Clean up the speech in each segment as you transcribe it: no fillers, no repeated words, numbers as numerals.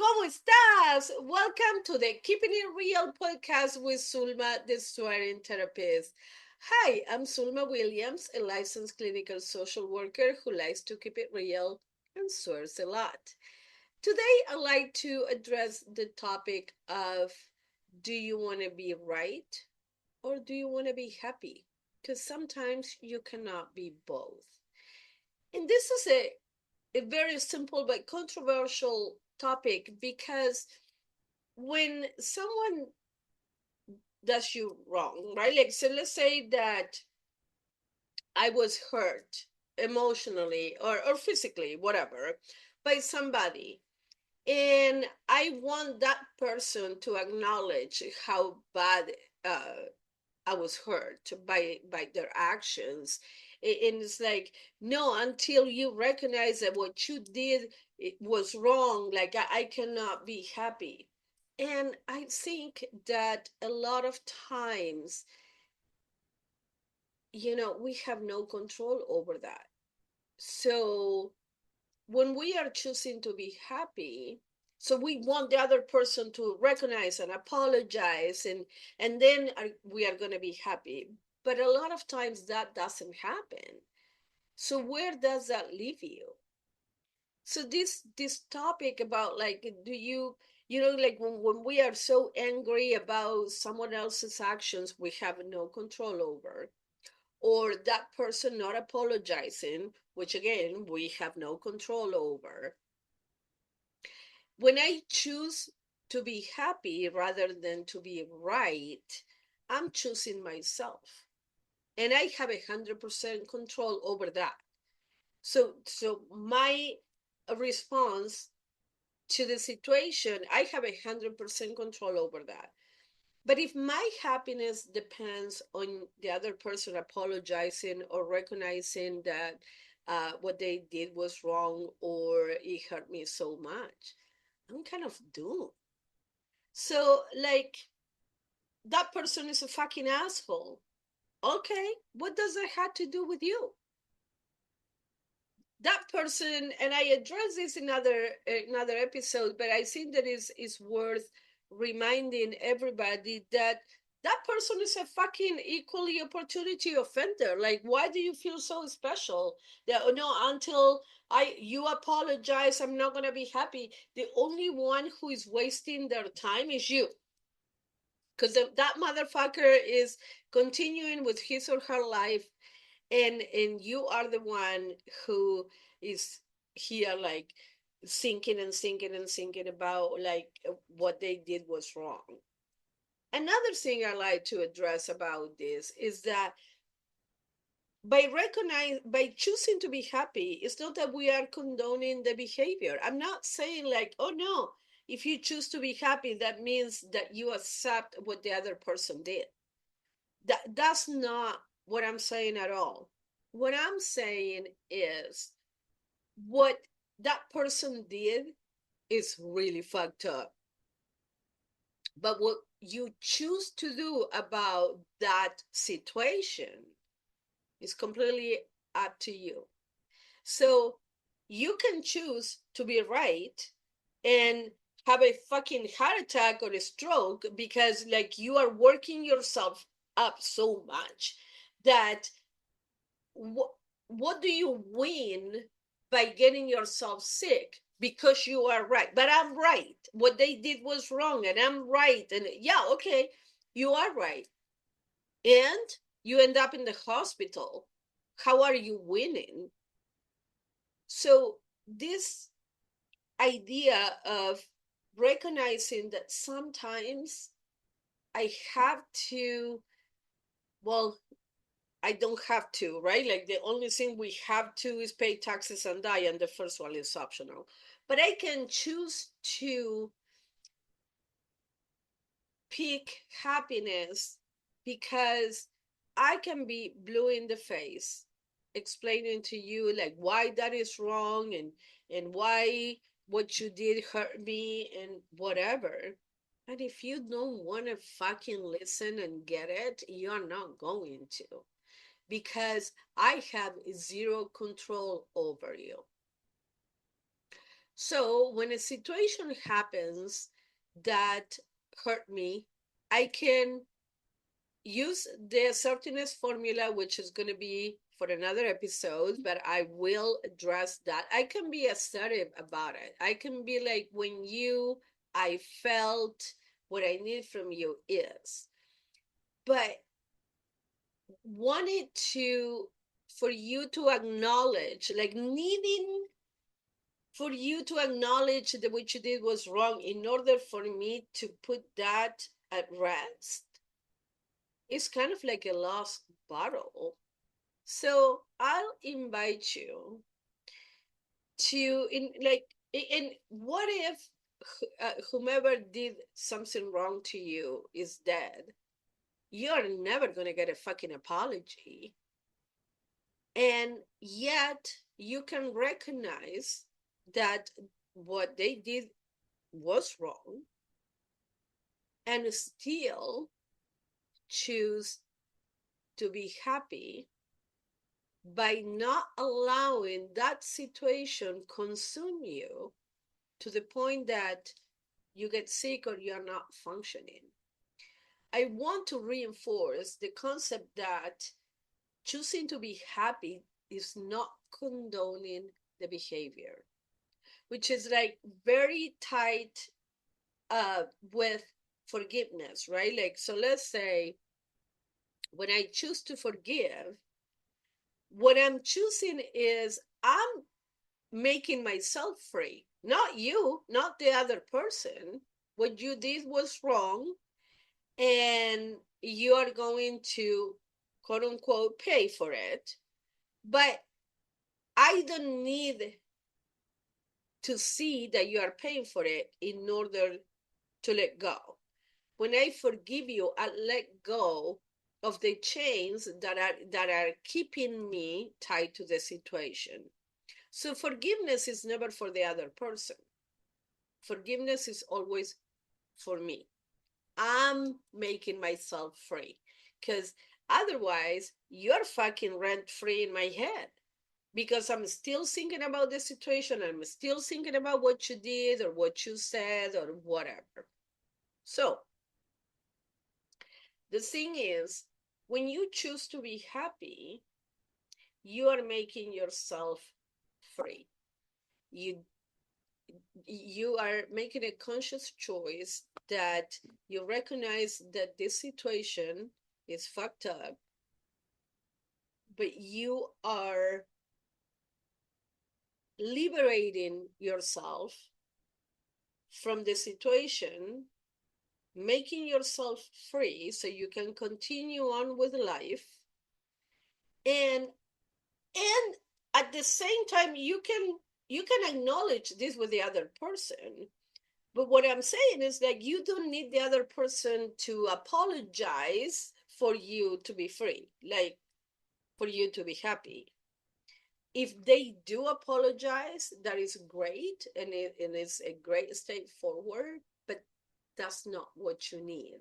¿Cómo estás? Welcome to the Keeping It Real podcast with Sulma, the swearing therapist. Hi, I'm Sulma Williams, a licensed clinical social worker who likes to keep it real and swears a lot. Today, I'd like to address the topic of, do you want to be right or do you want to be happy? Because sometimes you cannot be both. And this is a very simple but controversial topic because when someone does you wrong, right? Like, so let's say that I was hurt emotionally or physically, whatever, by somebody. And I want that person to acknowledge how bad I was hurt by their actions. And it's like, no, until you recognize that what you did it was wrong, like I cannot be happy. And I think that a lot of times, we have no control over that. So when we are choosing to be happy, so we want the other person to recognize and apologize, and then we are going to be happy. But a lot of times that doesn't happen. So where does that leave you? So this topic about, like, do like when we are so angry about someone else's actions we have no control over, or that person not apologizing, which again we have no control over. When I choose to be happy rather than to be right, I'm choosing myself. And I have 100% control over that. So my response to the situation, I have 100% control over that. But if my happiness depends on the other person apologizing or recognizing that what they did was wrong or it hurt me so much, I'm kind of doomed. So, like, that person is a fucking asshole. Okay, what does that have to do with you? That person, and I address this in another episode, but I think that is worth reminding everybody that that person is a fucking equally opportunity offender. Like, why do you feel so special? That, oh no, until you apologize, I'm not gonna be happy. The only one who is wasting their time is you, because that motherfucker is continuing with his or her life, and you are the one who is here, like, thinking and thinking and thinking about, like, what they did was wrong. Another thing I like to address about this is that by choosing to be happy, it's not that we are condoning the behavior. I'm not saying, like, oh no, if you choose to be happy that means that you accept what the other person did. That's not what I'm saying at all. What I'm saying is, what that person did is really fucked up. But what you choose to do about that situation is completely up to you. So you can choose to be right and have a fucking heart attack or a stroke because, like, you are working yourself up so much that what do you win by getting yourself sick because you are right? But I'm right. What they did was wrong, and I'm right. And yeah, okay, you are right. And you end up in the hospital. How are you winning? So, this idea of recognizing that sometimes I have to, well, I don't have to, right? Like, the only thing we have to is pay taxes and die, and the first one is optional. But I can choose to pick happiness because I can be blue in the face explaining to you, like, why that is wrong, and why what you did hurt me and whatever. And if you don't want to fucking listen and get it, you're not going to, because I have zero control over you. So when a situation happens that hurt me, I can use the assertiveness formula, which is going to be for another episode, but I will address that. I can be assertive about it. I can be like, when I felt what I need from you is, but wanted to, for you to acknowledge, like needing for you to acknowledge that what you did was wrong in order for me to put that at rest, it's kind of like a lost battle. So I'll invite you to, in like, and what if whomever did something wrong to you is dead? You're never gonna get a fucking apology, and yet you can recognize that what they did was wrong and still choose to be happy by not allowing that situation consume you to the point that you get sick or you're not functioning. I want to reinforce the concept that choosing to be happy is not condoning the behavior, which is like very tight with forgiveness, right? Like, so let's say when I choose to forgive, what I'm choosing is I'm making myself free, not you, not the other person. What you did was wrong, and you are going to, quote unquote, pay for it. But I don't need to see that you are paying for it in order to let go. When I forgive you, I let go of the chains that are keeping me tied to the situation. So forgiveness is never for the other person. Forgiveness is always for me. I'm making myself free, because otherwise you're fucking rent free in my head, because I'm still thinking about the situation. I'm still thinking about what you did or what you said or whatever. So the thing is, when you choose to be happy, you are making yourself free. You you are making a conscious choice that you recognize that this situation is fucked up, but you are liberating yourself from the situation, making yourself free so you can continue on with life, and and at the same time you can acknowledge this with the other person. But what I'm saying is that you don't need the other person to apologize for you to be free, like for you to be happy. If they do apologize, that is great, and it's a great step forward, but that's not what you need.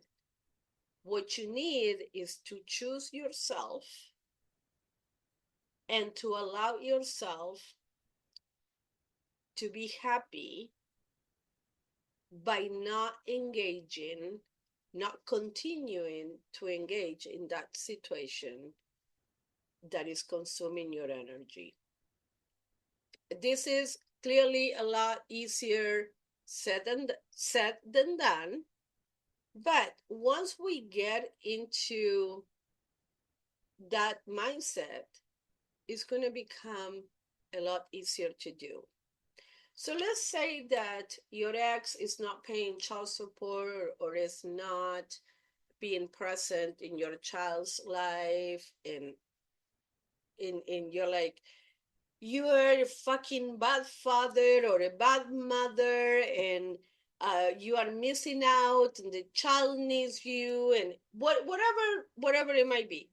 What you need is to choose yourself and to allow yourself to be happy by not engaging, not continuing to engage in that situation that is consuming your energy. This is clearly a lot easier said than done, but once we get into that mindset, it's going to become a lot easier to do. So let's say that your ex is not paying child support or is not being present in your child's life, and you're like, you are a fucking bad father or a bad mother, and you are missing out and the child needs you, and whatever it might be.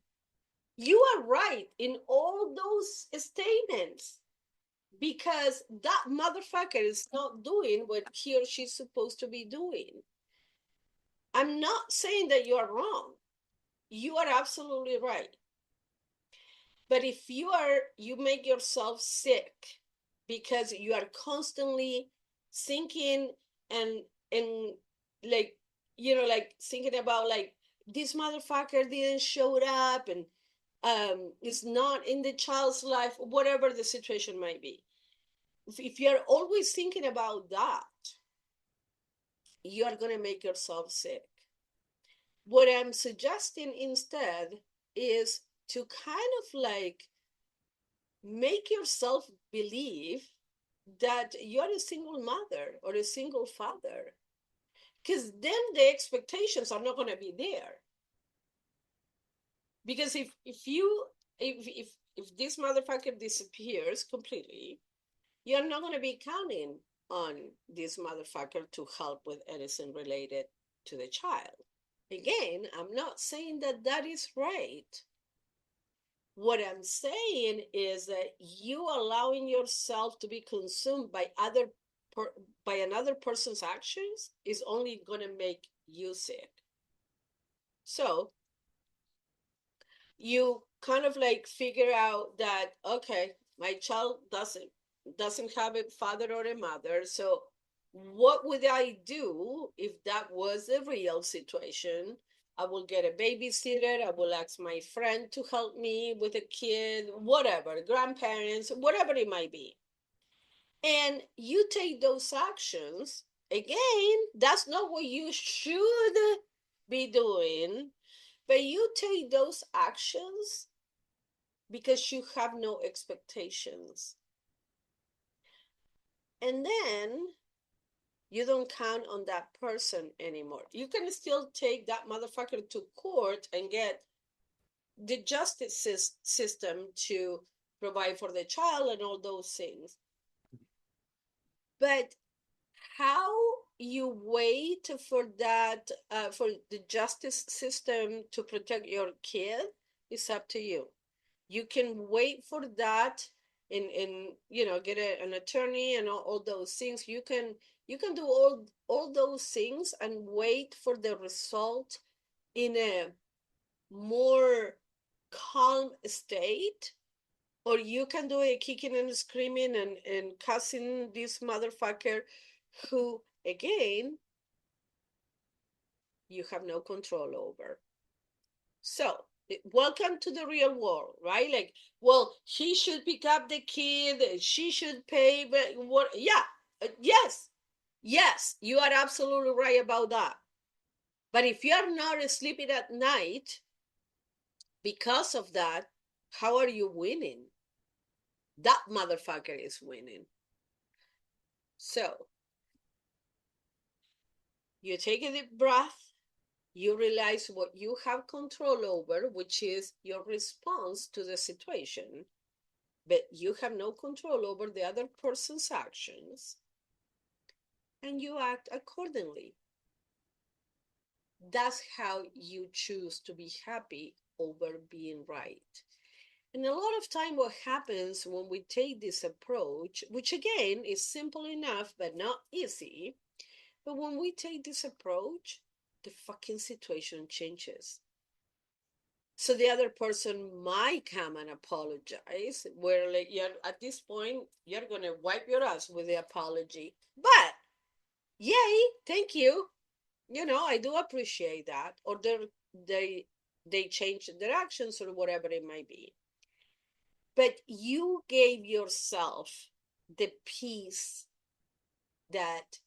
You are right in all those statements, because that motherfucker is not doing what he or she's supposed to be doing. I'm not saying that you are wrong. You are absolutely right. But if you make yourself sick because you are constantly thinking and like, like thinking about like this motherfucker didn't show up and is not in the child's life, whatever the situation might be. If you're always thinking about that, you are going to make yourself sick. What I'm suggesting instead is to kind of like make yourself believe that you're a single mother or a single father, because then the expectations are not going to be there. Because if this motherfucker disappears completely, you're not going to be counting on this motherfucker to help with anything related to the child. Again, I'm not saying that that is right. What I'm saying is that you allowing yourself to be consumed by by another person's actions is only going to make you sick. So you kind of like figure out that, okay, my child doesn't have a father or a mother, so what would I do if that was a real situation? I will get a babysitter, I will ask my friend to help me with a kid, whatever, grandparents, whatever it might be. And you take those actions. Again, that's not what you should be doing, but you take those actions because you have no expectations. And then you don't count on that person anymore. You can still take that motherfucker to court and get the justice system to provide for the child and all those things. But how you wait for that, for the justice system to protect your kid is up to you. You can wait for that and get an attorney and all those things. You can do all those things and wait for the result in a more calm state, or you can do it kicking and screaming and cussing this motherfucker who, again, you have no control over. So, welcome to the real world, right? Like, well, he should pick up the kid, she should pay, but what? Yeah, yes, you are absolutely right about that. But if you are not sleeping at night because of that, how are you winning? That motherfucker is winning. So, you take a deep breath, you realize what you have control over, which is your response to the situation, but you have no control over the other person's actions, and you act accordingly. That's how you choose to be happy over being right. And a lot of time what happens when we take this approach, which again is simple enough but not easy, but when we take this approach, the fucking situation changes. So the other person might come and apologize, where like you're at this point, you're gonna wipe your ass with the apology. But yay, thank you. I do appreciate that. Or they change their actions or whatever it might be. But you gave yourself the peace that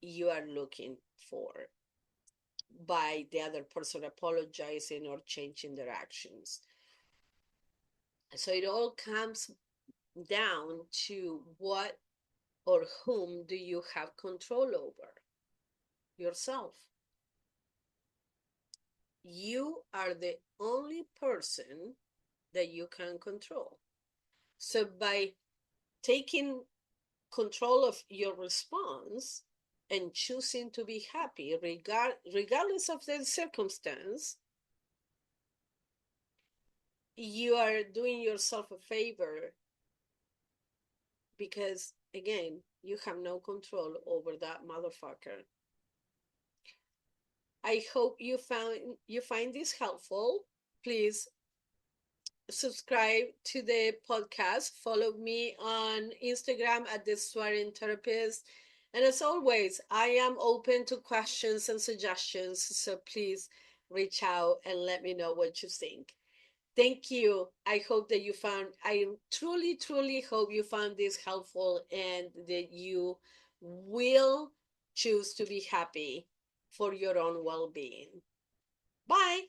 you are looking for by the other person apologizing or changing their actions. So it all comes down to what or whom do you have control over? Yourself. You are the only person that you can control. So by taking control of your response and choosing to be happy regardless of the circumstance, you are doing yourself a favor, because again, you have no control over that motherfucker. I hope you find this helpful. Please subscribe to the podcast. Follow me on Instagram at the Swearing Therapist. And as always, I am open to questions and suggestions. So please reach out and let me know what you think. Thank you. I truly, truly hope you found this helpful and that you will choose to be happy for your own well being. Bye.